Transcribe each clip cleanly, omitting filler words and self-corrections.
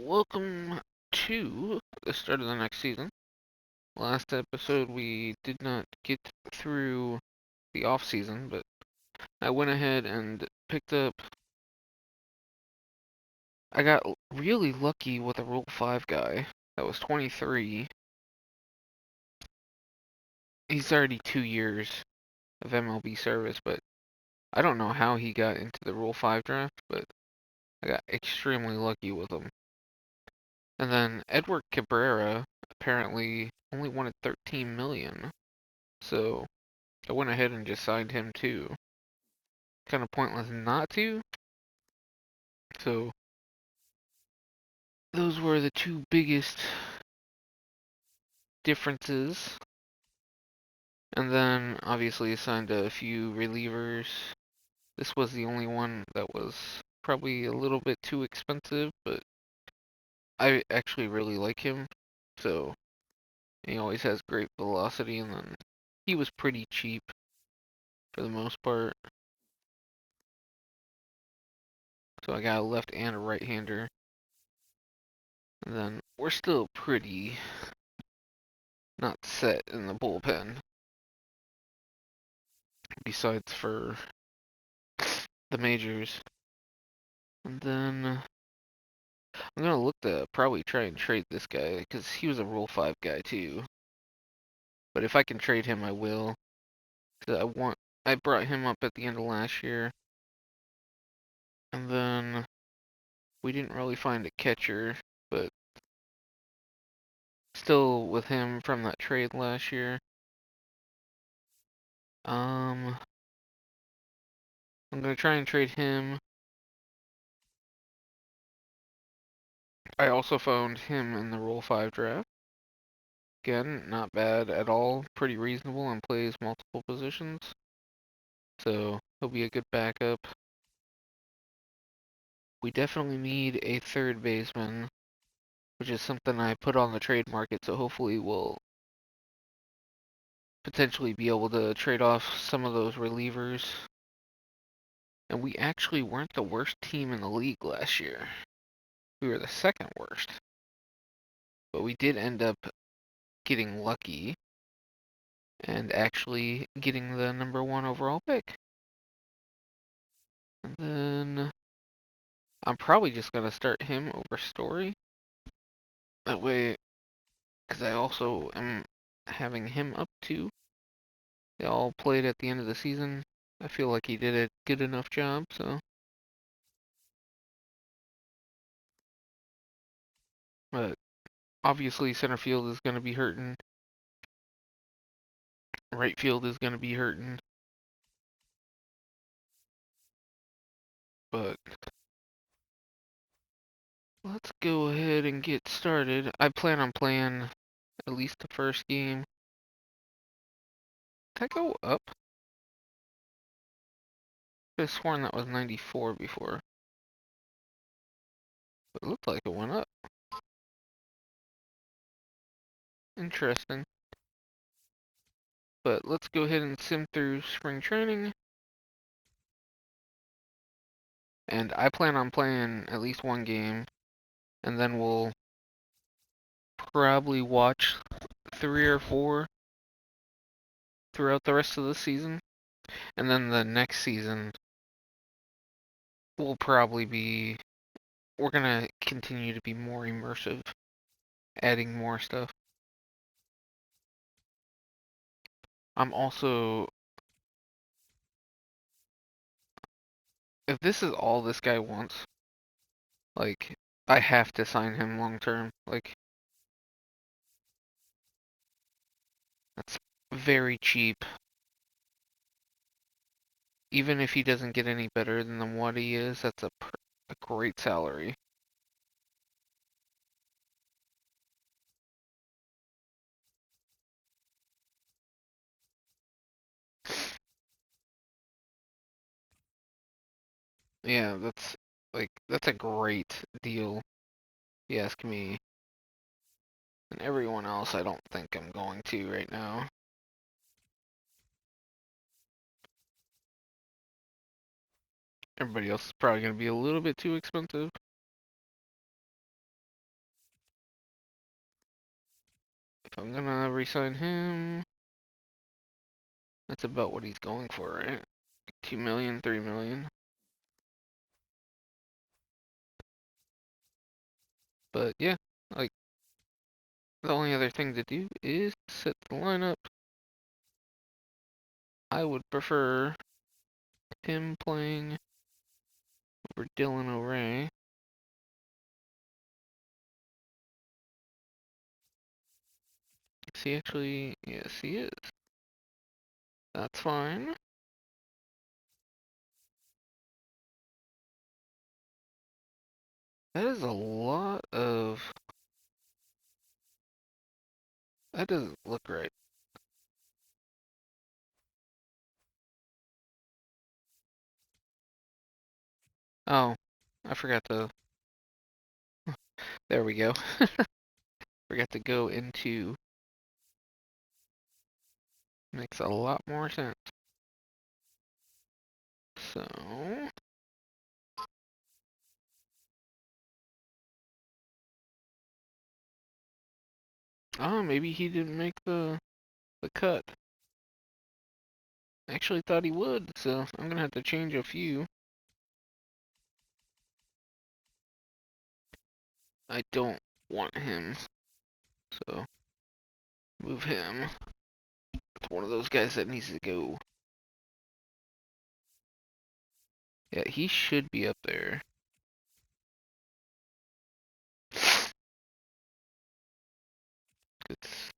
welcome to the start of the next season. Last episode we did not get through the off season, but I went ahead and picked up. I got really lucky with a Rule 5 guy that was 23. He's already 2 years of MLB service, but I don't know how he got into the Rule 5 draft, but I got extremely lucky with him. And then Edward Cabrera apparently only wanted 13 million. So I went ahead and just signed him too. Kind of pointless not to. So those were the two biggest differences. And then obviously assigned a few relievers. This was the only one that was probably a little bit too expensive, but I actually really like him. So he always has great velocity, and then he was pretty cheap for the most part. So I got a left and a right-hander. And then we're still pretty not set in the bullpen, besides for the majors. And then I'm gonna look to probably try and trade this guy because he was a Rule 5 guy too. But if I can trade him, I will. 'Cause I brought him up at the end of last year, and then we didn't really find a catcher, but still with him from that trade last year. Um, I'm gonna try and trade him. I also found him in the Rule 5 draft. Again, not bad at all, pretty reasonable, and plays multiple positions. So he'll be a good backup. We definitely need a third baseman, which is something I put on the trade market, so hopefully we'll potentially be able to trade off some of those relievers. And we actually weren't the worst team in the league last year. We were the second worst. But we did end up getting lucky and actually getting the number 1 overall pick. And then I'm probably just going to start him over Story. That way, because I also am having him up too. They all played at the end of the season. I feel like he did a good enough job, so. But obviously, center field is going to be hurting. Right field is going to be hurting. But let's go ahead and get started. I plan on playing at least the first game. Did I go up? I could have sworn that was 94 before. But it looked like it went up. Interesting. But let's go ahead and sim through spring training. And I plan on playing at least one game. And then we'll probably watch 3 or 4 throughout the rest of the season. And then the next season will probably be, we're gonna continue to be more immersive, adding more stuff. I'm also, if this is all this guy wants, like, I have to sign him long term. Like, that's very cheap. Even if he doesn't get any better than what he is, that's a great salary. Yeah, that's a great deal, if you ask me. And everyone else, I don't think I'm going to right now. Everybody else is probably going to be a little bit too expensive. I'm gonna resign him. That's about what he's going for, right? 2 million, 3 million. But yeah, like the only other thing to do is set the lineup. I would prefer him playing over Dylan O'Ray. Is he actually? Yes, he is. That's fine. That is a lot of. That doesn't look right. Oh, I forgot to. There we go. Forgot to go into. Makes a lot more sense. So. Oh, maybe he didn't make the cut. I actually thought he would, so I'm gonna have to change a few. I don't want him, so move him. It's one of those guys that needs to go. Yeah, he should be up there. It's,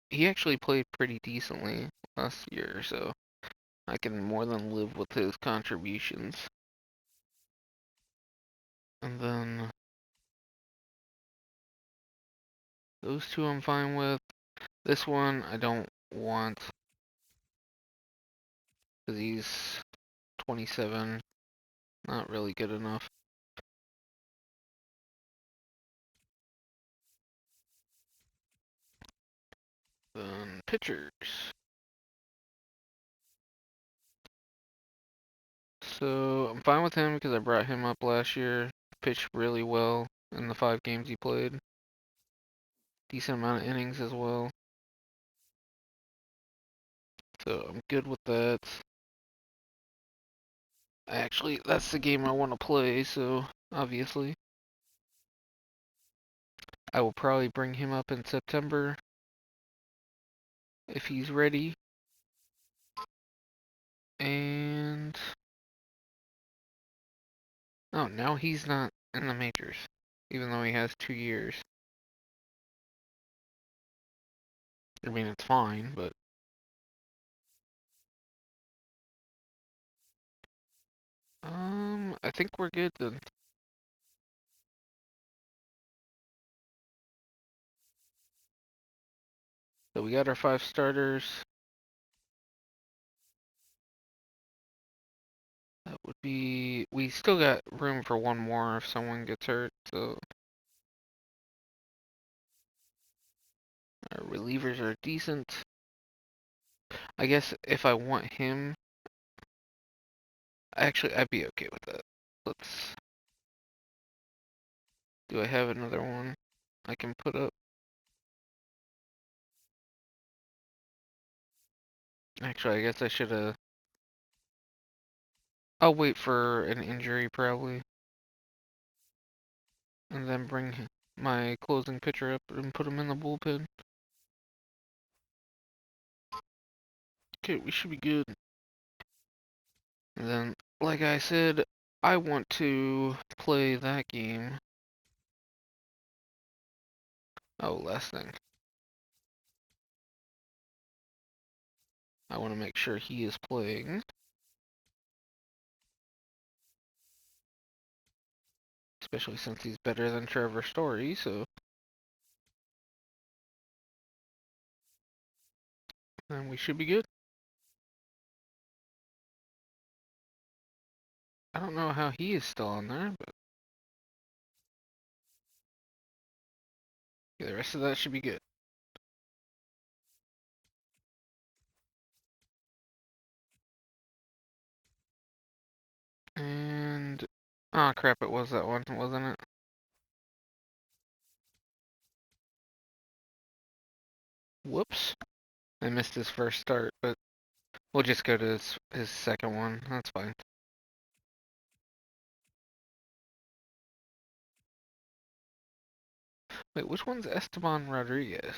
he actually played pretty decently last year, so I can more than live with his contributions. And then those two I'm fine with. This one I don't want because he's 27, not really good enough. Then pitchers. So I'm fine with him because I brought him up last year. Pitched really well in the 5 games he played. Decent amount of innings as well. So I'm good with that. Actually, that's the game I want to play, so obviously. I will probably bring him up in September if he's ready. And oh, now he's not in the majors, even though he has 2 years. I mean, it's fine, but I think we're good then. So we got our 5 starters. That would be. We still got room for one more if someone gets hurt. So our relievers are decent. I guess if I want him, actually, I'd be okay with that. Let's. Do I have another one I can put up? Actually, I guess I should have. I'll wait for an injury probably, and then bring my closing pitcher up and put him in the bullpen. Okay, we should be good. And then, like I said, I want to play that game. Oh, last thing. I want to make sure he is playing, especially since he's better than Trevor Story, so then we should be good. I don't know how he is still on there, but yeah, the rest of that should be good. And ah, crap, it was that one, wasn't it? Whoops. I missed his first start, but we'll just go to his second one. That's fine. Wait, which one's Esteban Rodriguez?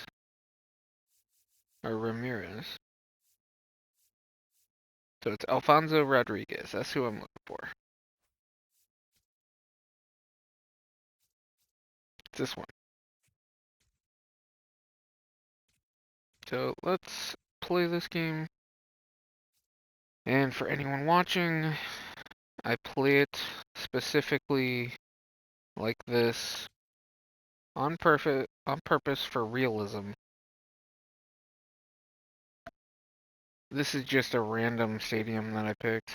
Or Ramirez? So it's Alfonso Rodriguez. That's who I'm looking for. It's this one. So let's play this game. And for anyone watching, I play it specifically like this on purpose for realism. This is just a random stadium that I picked.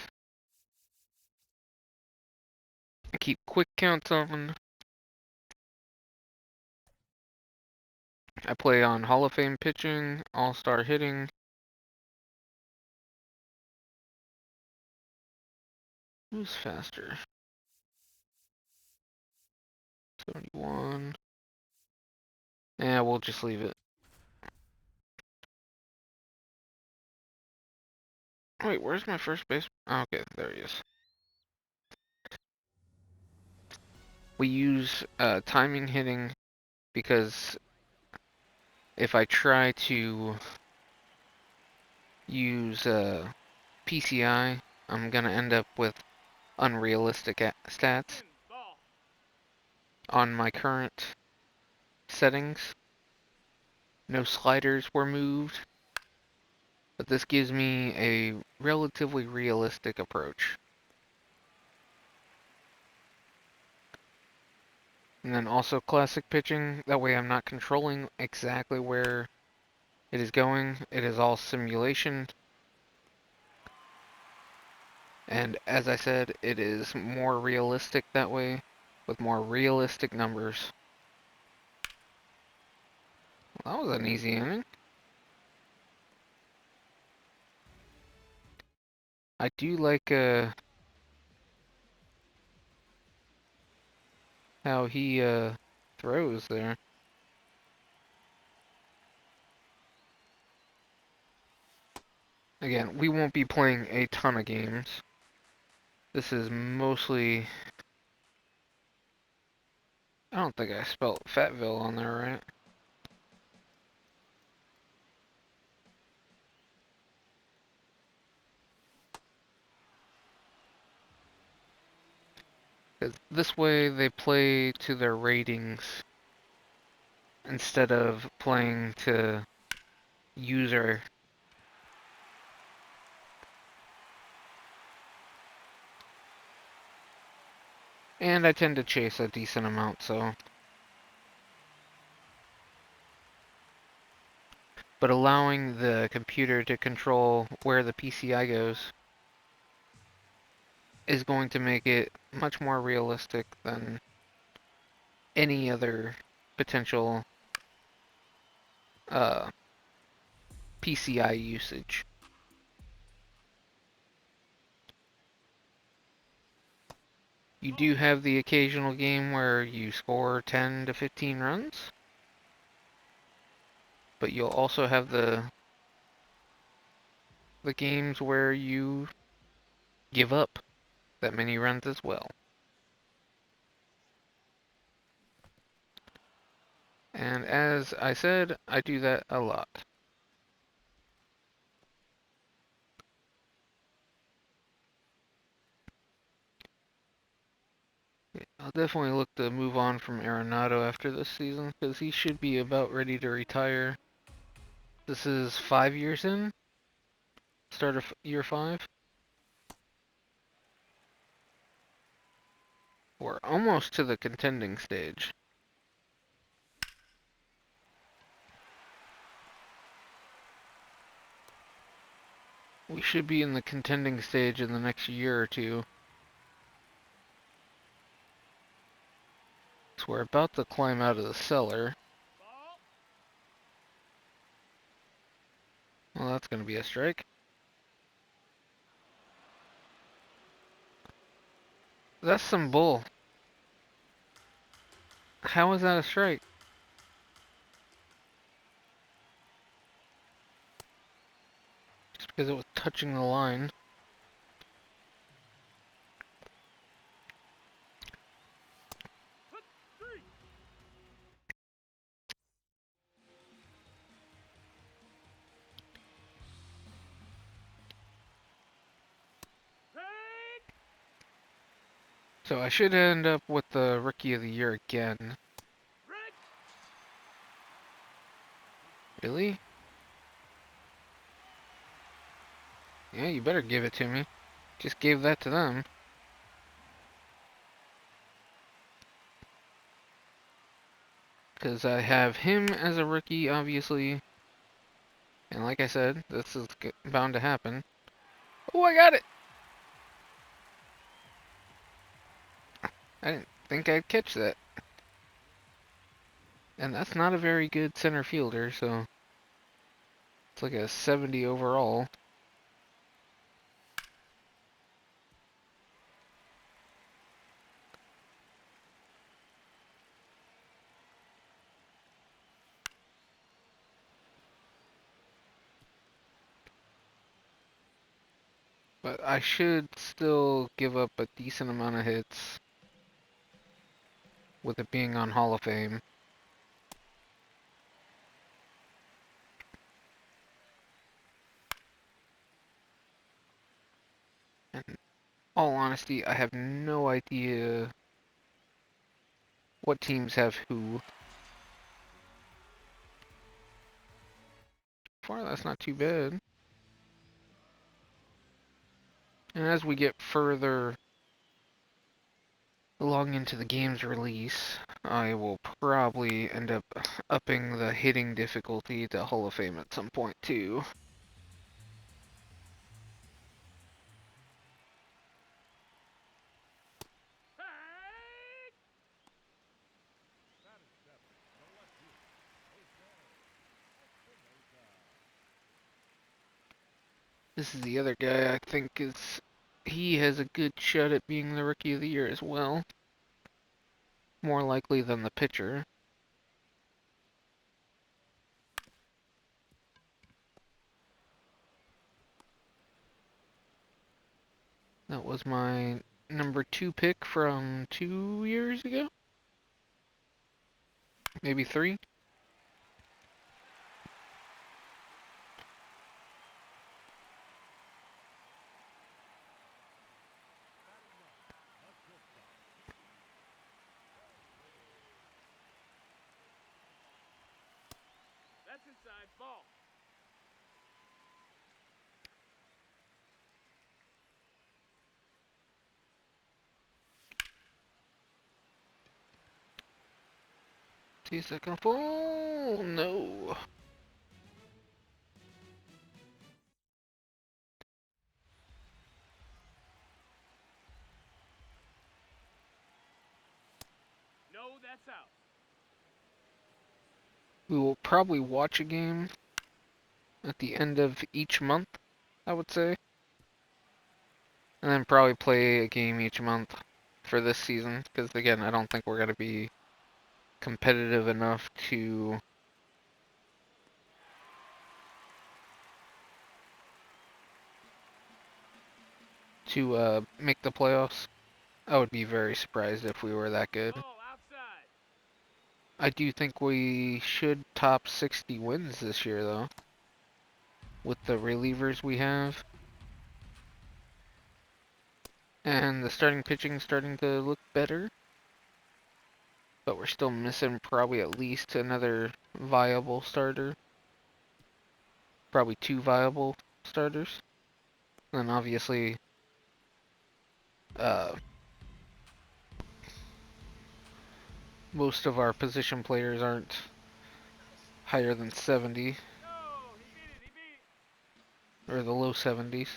I keep quick counts on. I play on Hall of Fame pitching, All-Star hitting. Who's faster? 71. Yeah, we'll just leave it. Wait, where's my first base? Oh, okay, there he is. We use timing hitting because if I try to use PCI, I'm gonna end up with unrealistic stats on my current settings. No sliders were moved, but this gives me a relatively realistic approach. And then also classic pitching, that way I'm not controlling exactly where it is going. It is all simulation. And as I said, it is more realistic that way, with more realistic numbers. Well, that was an easy inning. I do like how he throws there. Again, we won't be playing a ton of games. This is mostly... I don't think I spelled Fatville on there right. Because this way they play to their ratings instead of playing to user. And I tend to chase a decent amount, so... But allowing the computer to control where the PCI goes is going to make it much more realistic than any other potential uh, PCI usage. You do have the occasional game where you score 10 to 15 runs, but you'll also have the games where you give up that many runs as well. And as I said, I do that a lot. I'll definitely look to move on from Arenado after this season, because he should be about ready to retire. This is 5 years in? Start of year 5? We're almost to the contending stage. We should be in the contending stage in the next year or two. So we're about to climb out of the cellar. Well, that's going to be a strike. That's some bull. How is that a strike? because it was touching the line. So I should end up with the Rookie of the Year again. Really? Yeah, you better give it to me. Just gave that to them. Because I have him as a rookie, obviously. And like I said, this is bound to happen. Oh, I got it! I didn't think I'd catch that. And that's not a very good center fielder, so it's like a 70 overall. But I should still give up a decent amount of hits with it being on Hall of Fame. And in all honesty, I have no idea what teams have who. Far, that's not too bad. And as we get further along into the game's release, I will probably end up upping the hitting difficulty to Hall of Fame at some point too. This is the other guy I think he has a good shot at being the Rookie of the Year as well. More likely than the pitcher. That was my number 2 pick from 2 years ago? Maybe 3? That's inside ball. Second ball. No. No, that's out. We will probably watch a game at the end of each month, I would say. And then probably play a game each month for this season. Because again, I don't think we're going to be competitive enough to make the playoffs. I would be very surprised if we were that good. Ball outside. I do think we should top 60 wins this year, though, with the relievers we have. And the starting pitching starting to look better. But we're still missing probably at least another viable starter. Probably 2 viable starters. And obviously, uh, most of our position players aren't higher than 70, No, he beat it. He beat it. or the low 70s.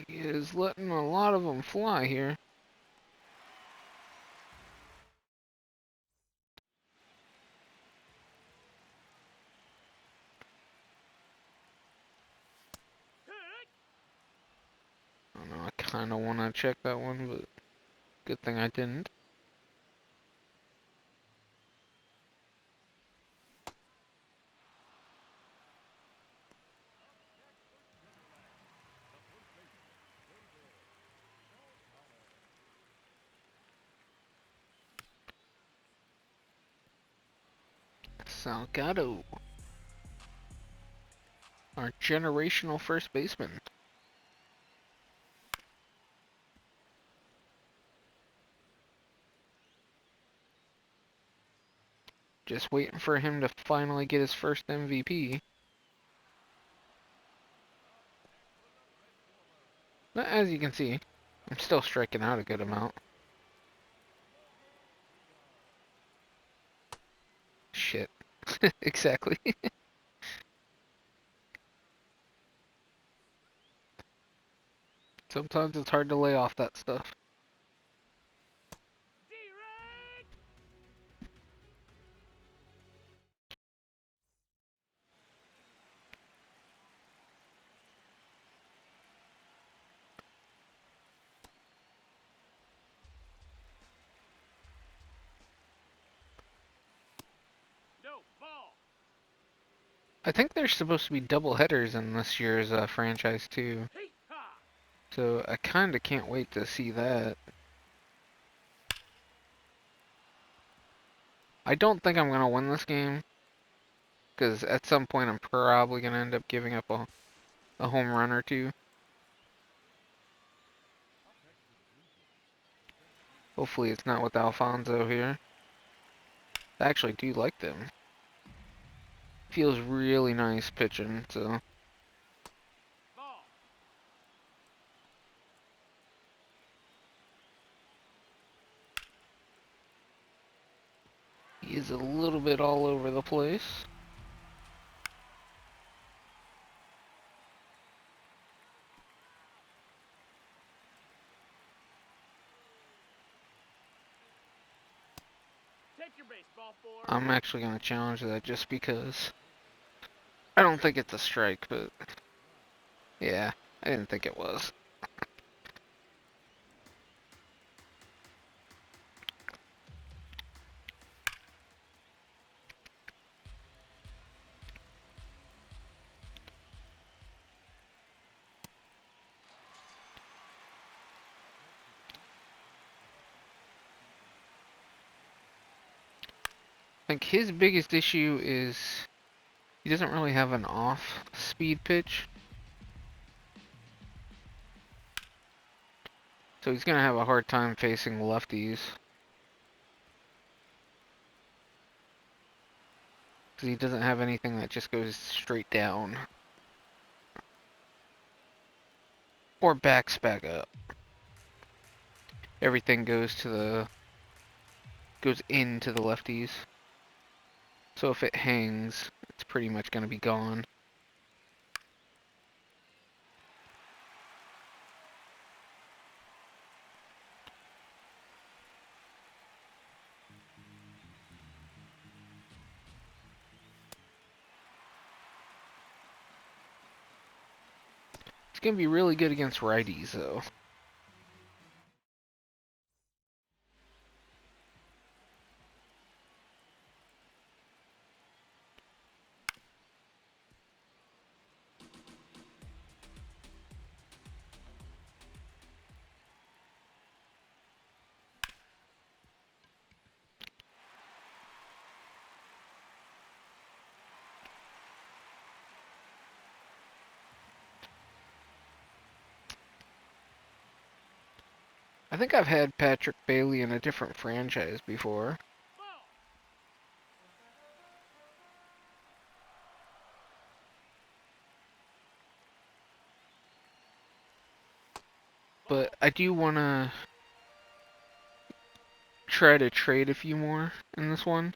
He is letting a lot of them fly here. kind of want to check that one, but good thing I didn't. Salgado, our generational first baseman. Just waiting for him to finally get his first MVP. But as you can see, I'm still striking out a good amount. Shit. Exactly. Sometimes it's hard to lay off that stuff. D-Ray! No, ball! I think there's supposed to be double headers in this year's franchise too. Hey, ha! So I kind of can't wait to see that. I don't think I'm going to win this game, because at some point I'm probably going to end up giving up a home run or two. Hopefully it's not with Alfonso here. I actually do like them. Feels really nice pitching, so Ball! he is a little bit all over the place. Take your baseball, 4. I'm actually going to challenge that just because I don't think it's a strike, but yeah, I didn't think it was. I think his biggest issue is he doesn't really have an off speed pitch. So he's going to have a hard time facing lefties. Because he doesn't have anything that just goes straight down. Or backs back up. Everything goes into the lefties. So if it hangs, it's pretty much going to be gone. It's going to be really good against righties, though. I think I've had Patrick Bailey in a different franchise before. Ball! But Ball! I do want to try to trade a few more in this one.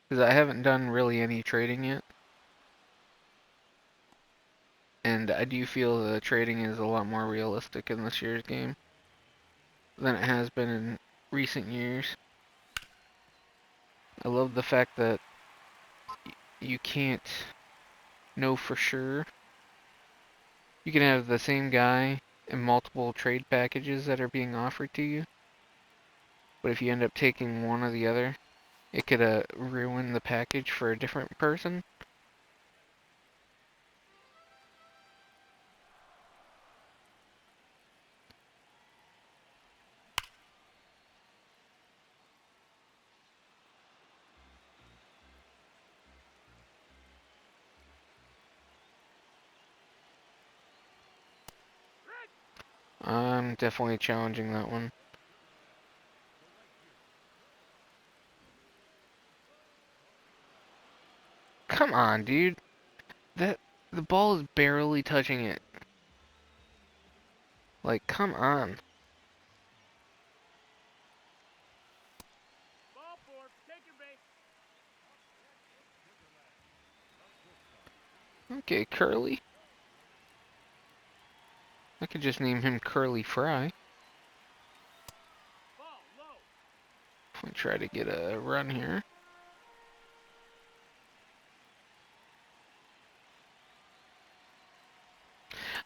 Because I haven't done really any trading yet. And I do feel the trading is a lot more realistic in this year's game than it has been in recent years. I love the fact that you can't know for sure You can have the same guy in multiple trade packages that are being offered to you, but if you end up taking one or the other, it could ruin the package for a different person. I'm definitely challenging that one. Come on, dude. The ball is barely touching it. Like, come on. Ball four. Take your base. Okay, Curly. I could just name him Curly Fry. Ball low. I'll try to get a run here.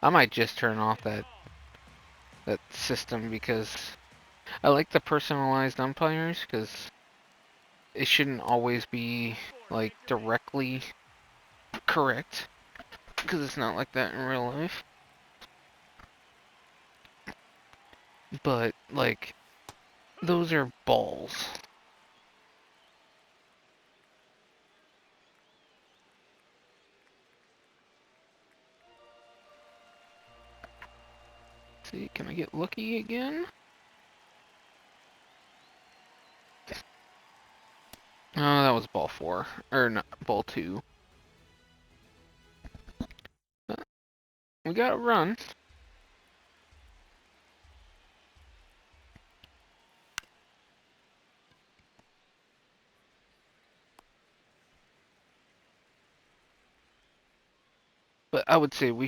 I might just turn off that system because I like the personalized umpires because it shouldn't always be Ball four. like Take your base. directly correct because it's not like that in real life. But like those are balls. See, can I get lucky again? Oh, that was ball 4 or not ball 2. We got a run. But I would say we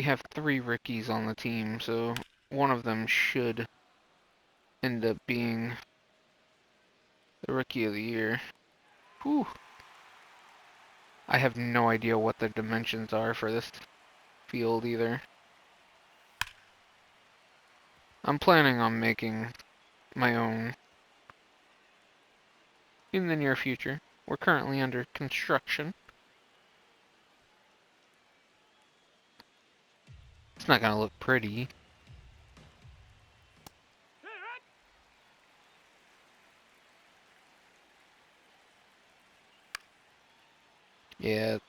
have 3 rookies on the team, so one of them should end up being the rookie of the year. Whew. I have no idea what the dimensions are for this field either. I'm planning on making my own in the near future. We're currently under construction. It's not gonna look pretty. Yeah,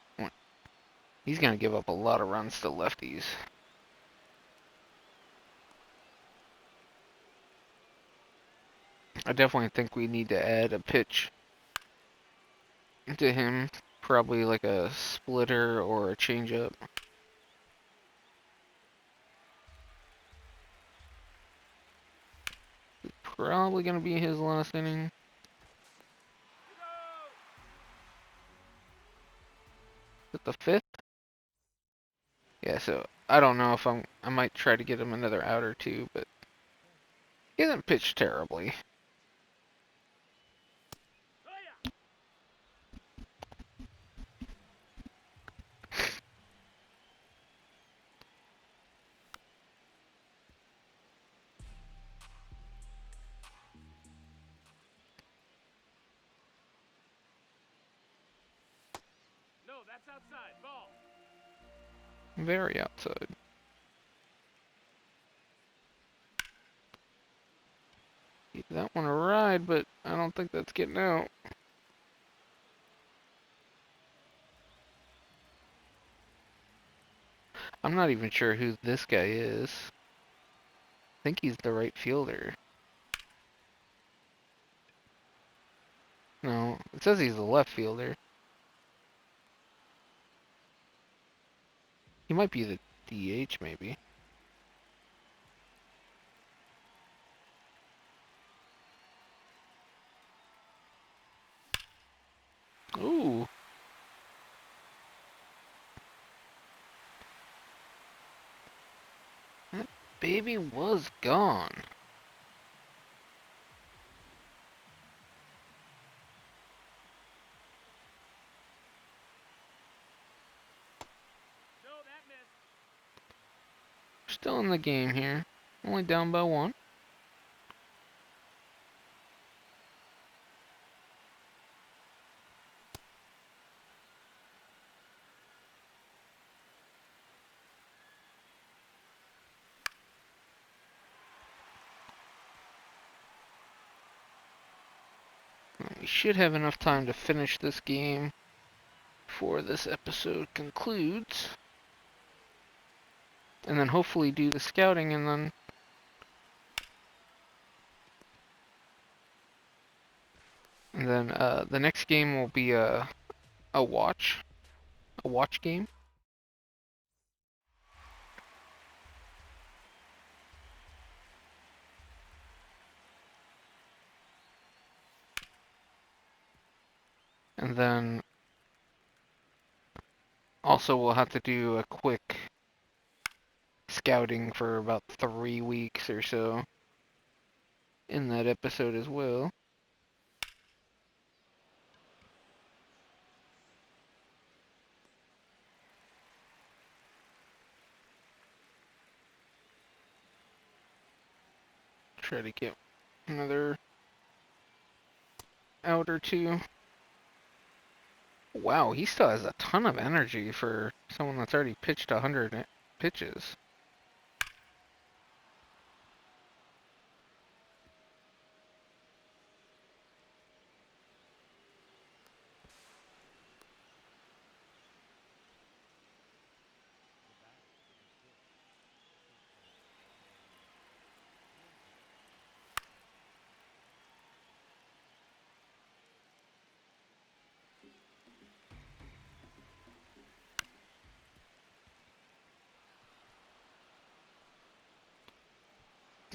he's gonna give up a lot of runs to lefties. I definitely think we need to add a pitch to him. Probably like a splitter or a changeup. Probably gonna be his last inning. Is it the 5th? Yeah, so I don't know if I might try to get him another out or two, but he hasn't pitched terribly. No, that's outside. Ball. Very outside. Give that one a ride, but I don't think that's getting out. I'm not even sure who this guy is. I think he's the right fielder. No, it says he's the left fielder. He might be the DH, maybe. Ooh, that baby was gone. No, that missed. Still in the game here. Only down by 1. We should have enough time to finish this game before this episode concludes. And then hopefully do the scouting and then the next game will be a watch game. And then also we'll have to do a quick scouting for about 3 weeks or so in that episode as well. Try to get another out or two. Wow, he still has a ton of energy for someone that's already pitched 100 pitches.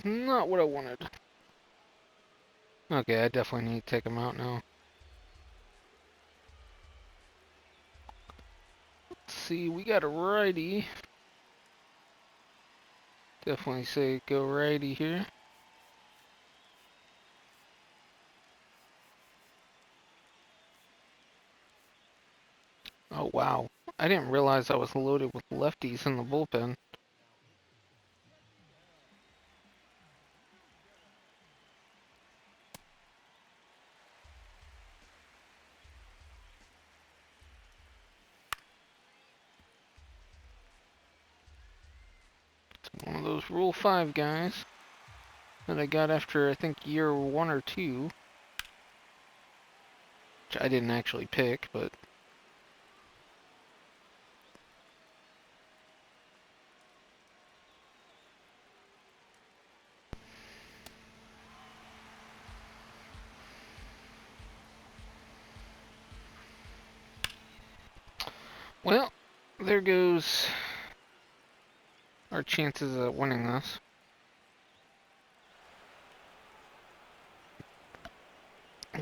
Not what I wanted. Okay, I definitely need to take him out now. Let's see, we got a righty. Definitely say go righty here. Oh wow, I didn't realize I was loaded with lefties in the bullpen. It's one of those Rule 5 guys that I got after I think year 1 or 2. Which I didn't actually pick, but well, there goes our chances of winning this.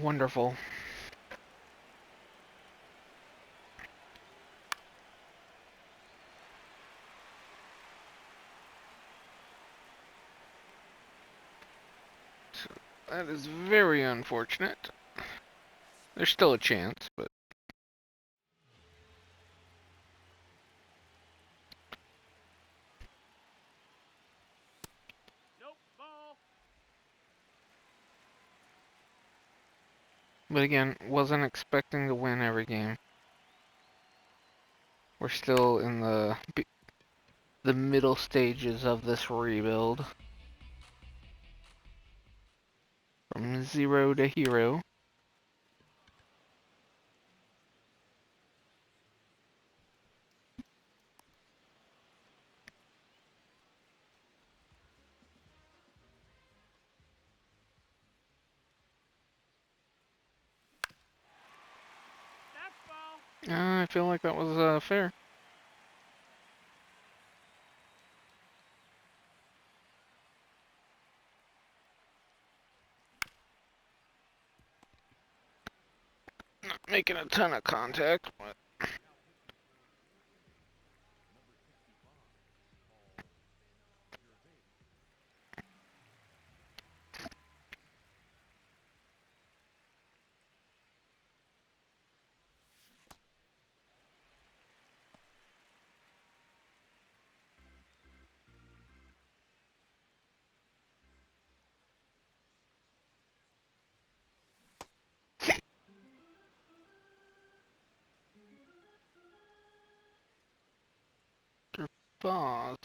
Wonderful. So that is very unfortunate. There's still a chance, but Nope, ball. again, wasn't expecting to win every game. We're still in the middle stages of this rebuild. From zero to hero. That's ball. I feel like that was fair. Not making a ton of contact, but Boss.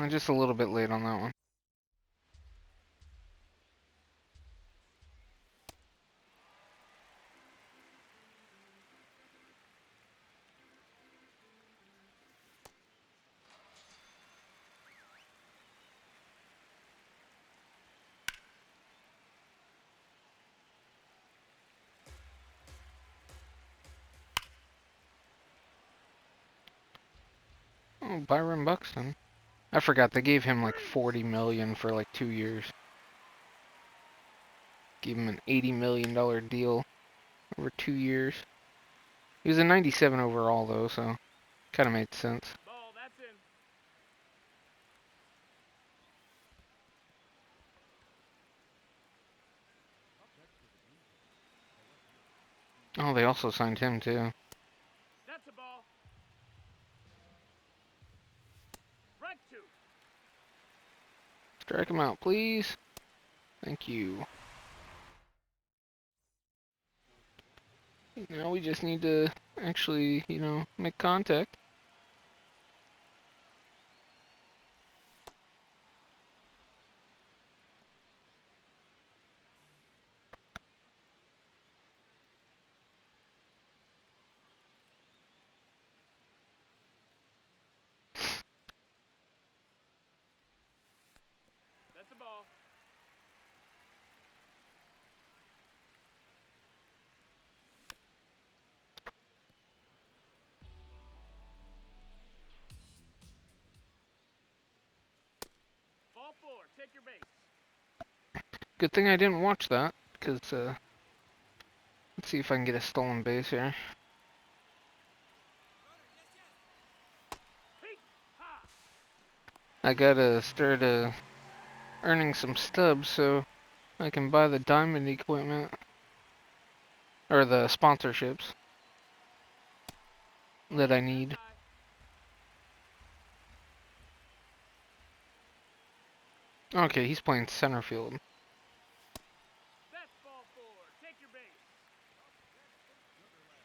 Just a little bit late on that one. Oh, Byron Buxton. I forgot they gave him like 40 million for like 2 years. Gave him an $80 million deal over 2 years. He was a 97 overall though, so kind of made sense. Ball, that's in. Oh, they also signed him too. That's a ball. Right two. Strike him out, please. Thank you. Now we just need to actually, make contact. That's a ball. Ball four. Take your base. Good thing I didn't watch that, because, let's see if I can get a stolen base here. Peek. Ha. I gotta start, earning some stubs so I can buy the diamond equipment. Or the sponsorships that I need. Okay, he's playing center field. That's ball four. Take your base.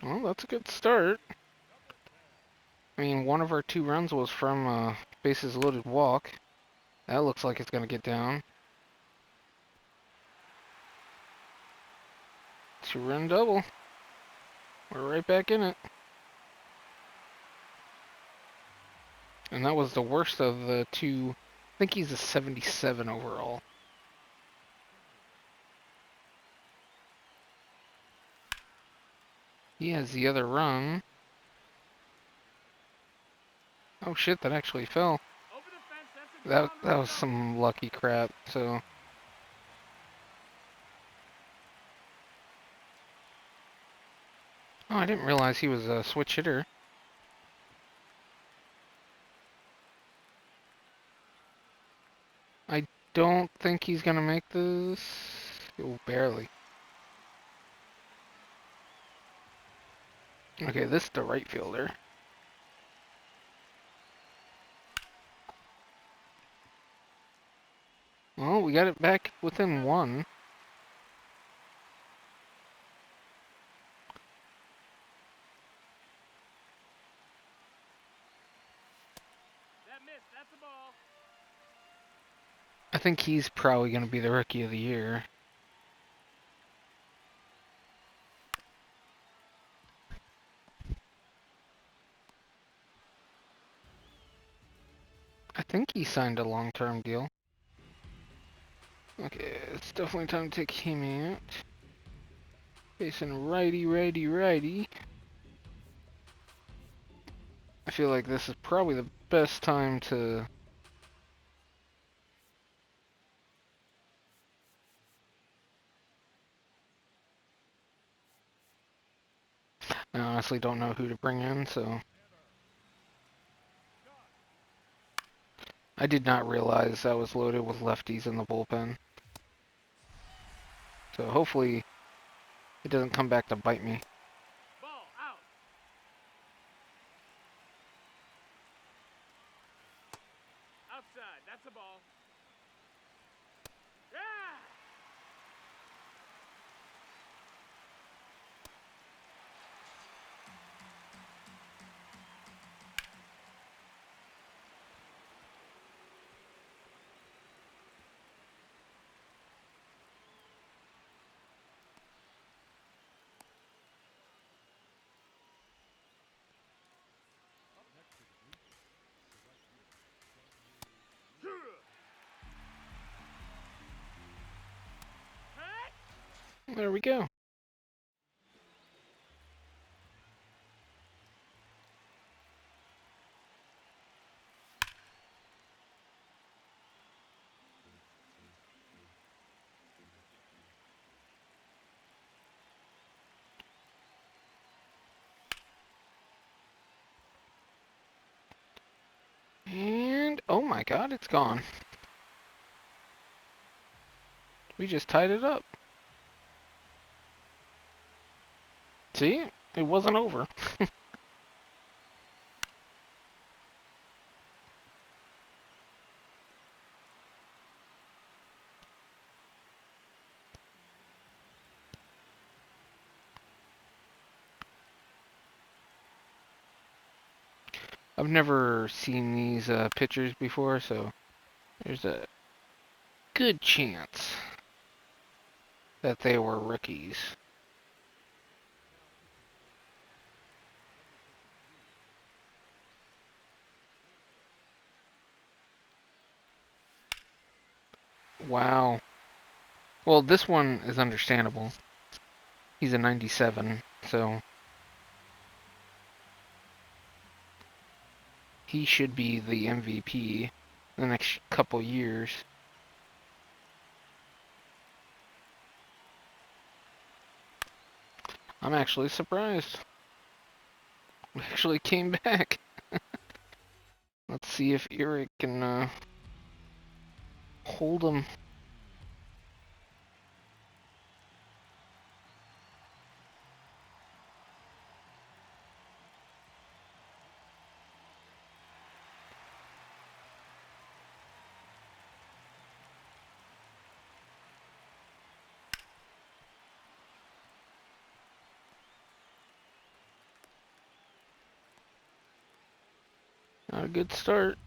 Well, that's a good start. I mean, one of our 2 runs was from a bases loaded walk. That looks like it's going to get down. 2-run double. We're right back in it. And that was the worst of the two. I think he's a 77 overall. He has the other run. Oh shit, that actually fell. Over the fence. That's a That ground. that Let's was go. some lucky crap, so. Oh, I didn't realize he was a switch hitter. I don't think he's gonna make this. Oh, barely. Okay, this is the right fielder. Well, we got it back within one. That missed. That's a ball. I think he's probably gonna be the rookie of the year. I think he signed a long-term deal. Okay, it's definitely time to take him out. Facing righty, righty, righty. I feel like this is probably the best time to... I honestly don't know who to bring in, so... I did not realize I was loaded with lefties in the bullpen. So hopefully it doesn't come back to bite me. Ball out. Outside. That's a ball. Yeah. There we go. And, oh my god, it's gone. We just tied it up. See? It wasn't over. I've never seen these pictures before, so there's a good chance that they were rookies. Wow. Well, this one is understandable. He's a 97, so he should be the MVP the next couple years. I'm actually surprised. We actually came back. Let's see if Eric can hold him. Not a good start.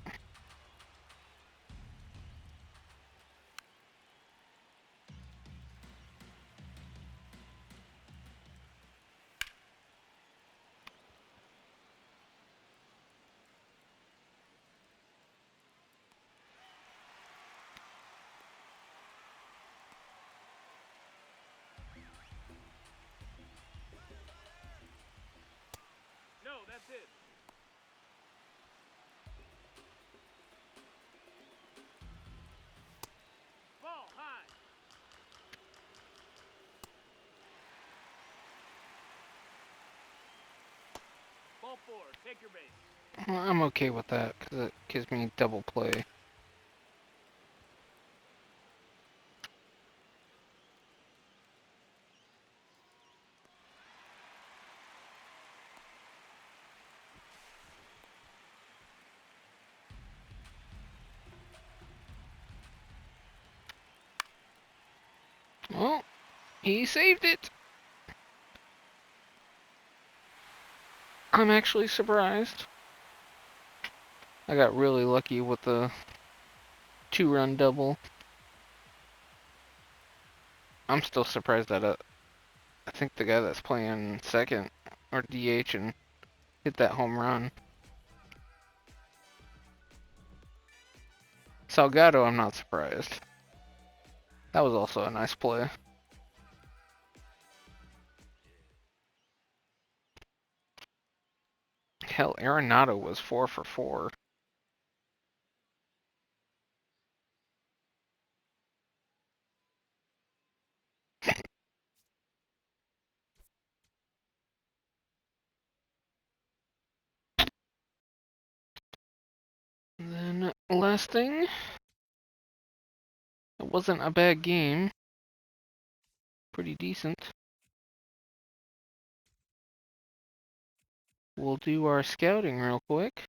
No, that's it. Ball high. Ball four. Take your base. Well, I'm okay with that because it gives me double play. Well, he saved it. I'm actually surprised. I got really lucky with the 2-run double. I'm still surprised that I think the guy that's playing second or DH and hit that home run. Salgado, I'm not surprised. That was also a nice play. Hell, Arenado was 4 for 4. And then last thing, it wasn't a bad game. Pretty decent. We'll do our scouting real quick.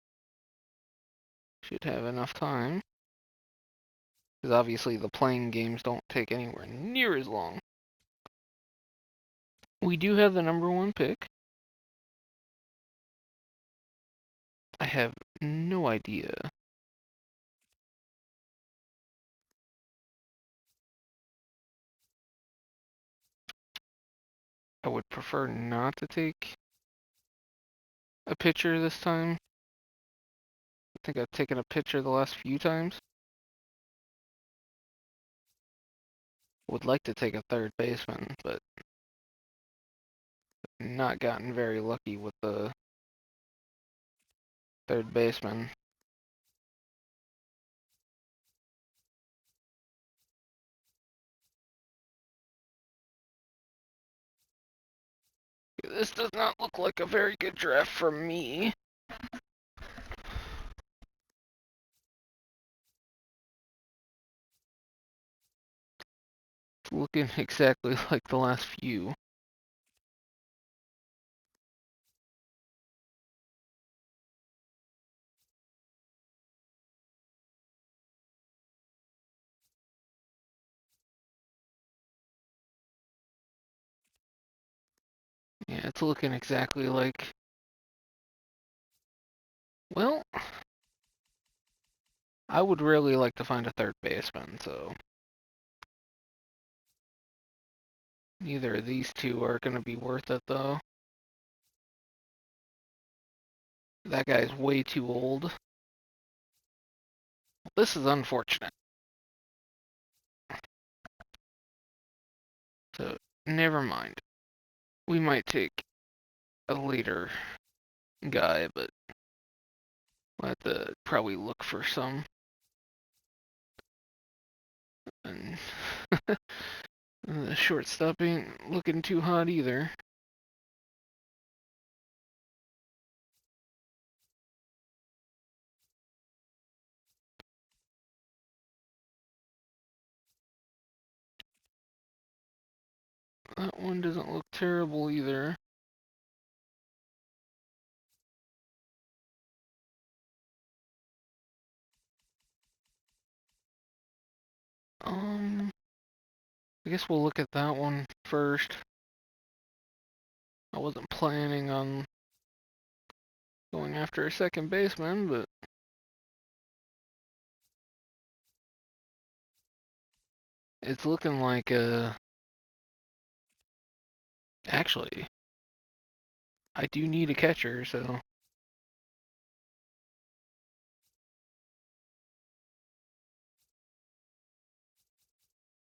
Should have enough time. Because obviously the playing games don't take anywhere near as long. We do have the number 1 pick. I have no idea. I would prefer not to take a picture this time. I think I've taken a picture the last few times. Would like to take a third baseman, but not gotten very lucky with the third baseman. This does not look like a very good draft for me. It's looking exactly like the last few. Yeah, it's looking exactly like... Well, I would really like to find a third baseman, so... Neither of these two are going to be worth it, though. That guy's way too old. This is unfortunate. So, never mind. We might take a later guy, but we'll have to probably look for some. And the shortstop ain't looking too hot either. That one doesn't look terrible either. I guess we'll look at that one first. I wasn't planning on going after a second baseman, but it's looking like actually, I do need a catcher, so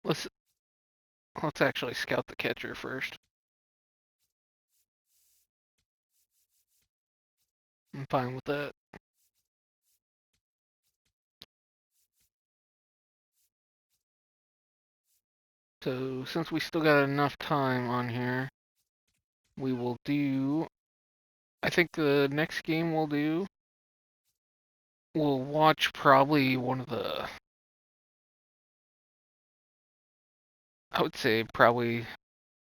let's let's actually scout the catcher first. I'm fine with that. So since we still got enough time on here, we will do. I think the next game we'll watch probably one of the. I would say probably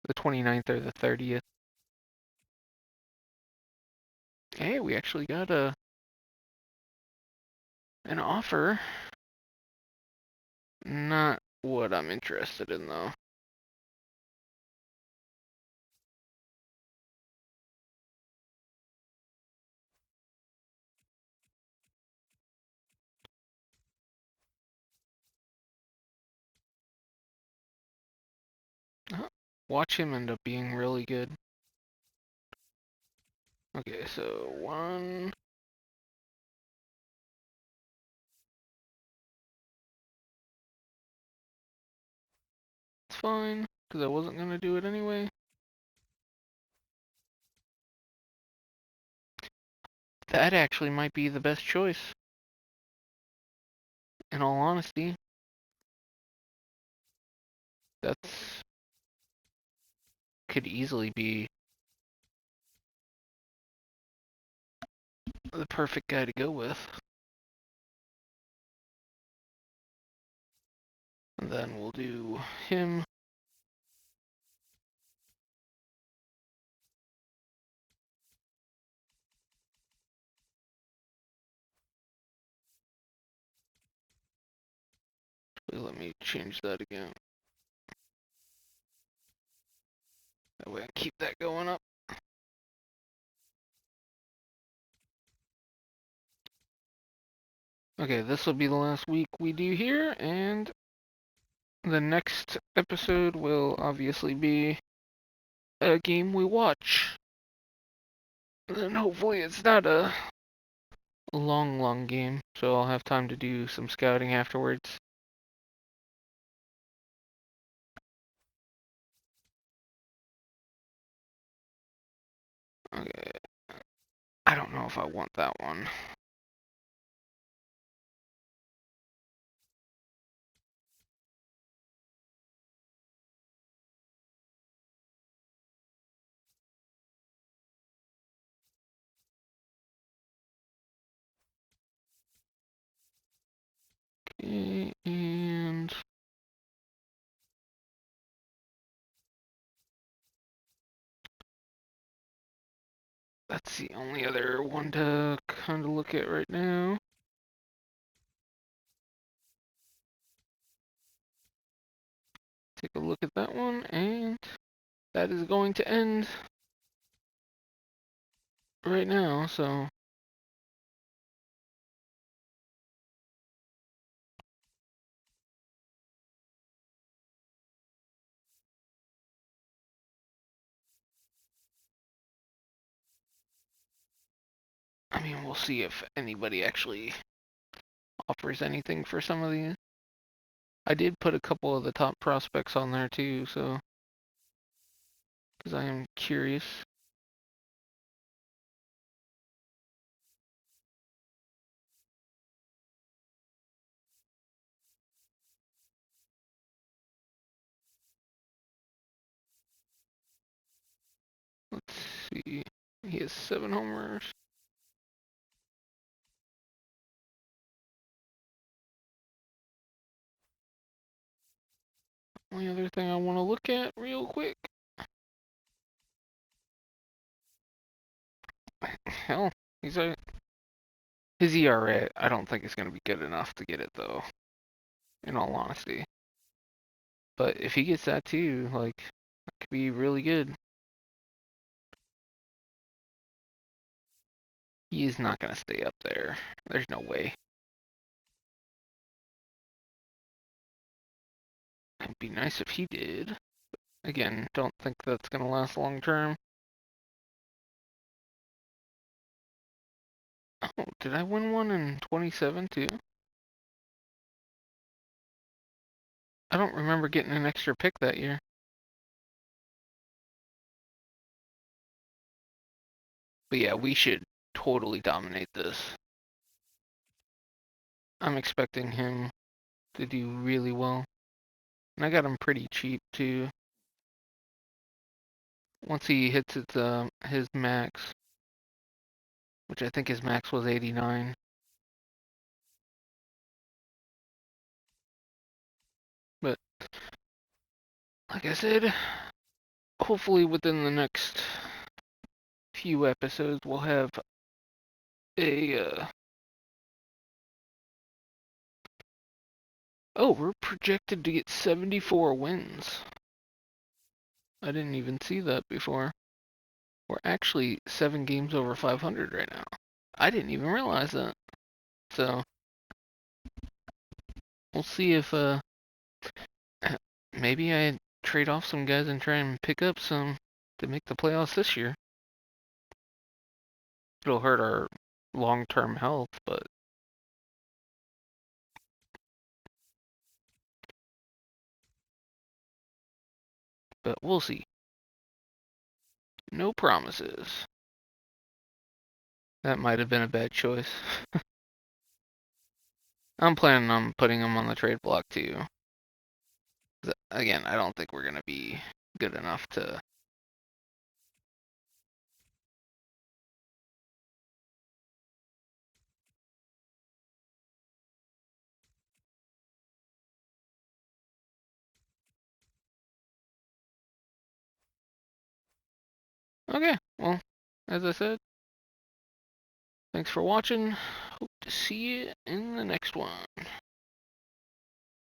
the 29th or the 30th. Hey, we actually got an offer. Not what I'm interested in though. Watch him end up being really good. Okay, so one. It's fine, because I wasn't gonna do it anyway. That actually might be the best choice, in all honesty. That's could easily be the perfect guy to go with. And then we'll do him. Let me change that again. That way I keep that going up. Okay, this will be the last week we do here, and the next episode will obviously be a game we watch. And then hopefully it's not a long game, so I'll have time to do some scouting afterwards. Okay. I don't know if I want that one. Okay, and that's the only other one to kind of look at right now. Take a look at that one, and that is going to end right now, so I mean, we'll see if anybody actually offers anything for some of these. I did put a couple of the top prospects on there too, so because I am curious. Let's see. He has 7 homers. Only other thing I want to look at real quick. Hell, his ERA. I don't think it's going to be good enough to get it though. In all honesty, but if he gets that too, like that could be really good. He is not going to stay up there. There's no way. It'd be nice if he did. Again, don't think that's going to last long term. Oh, did I win one in 27 too? I don't remember getting an extra pick that year. But yeah, we should totally dominate this. I'm expecting him to do really well. And I got him pretty cheap too. Once he hits his max, which I think his max was 89. But like I said, hopefully within the next few episodes we'll have a oh, we're projected to get 74 wins. I didn't even see that before. We're actually 7 games over 500 right now. I didn't even realize that. So we'll see if maybe I trade off some guys and try and pick up some to make the playoffs this year. It'll hurt our long-term health, but we'll see. No promises. That might have been a bad choice. I'm planning on putting him on the trade block too. Again, I don't think we're gonna be good enough to. Okay, well, as I said, thanks for watching. Hope to see you in the next one.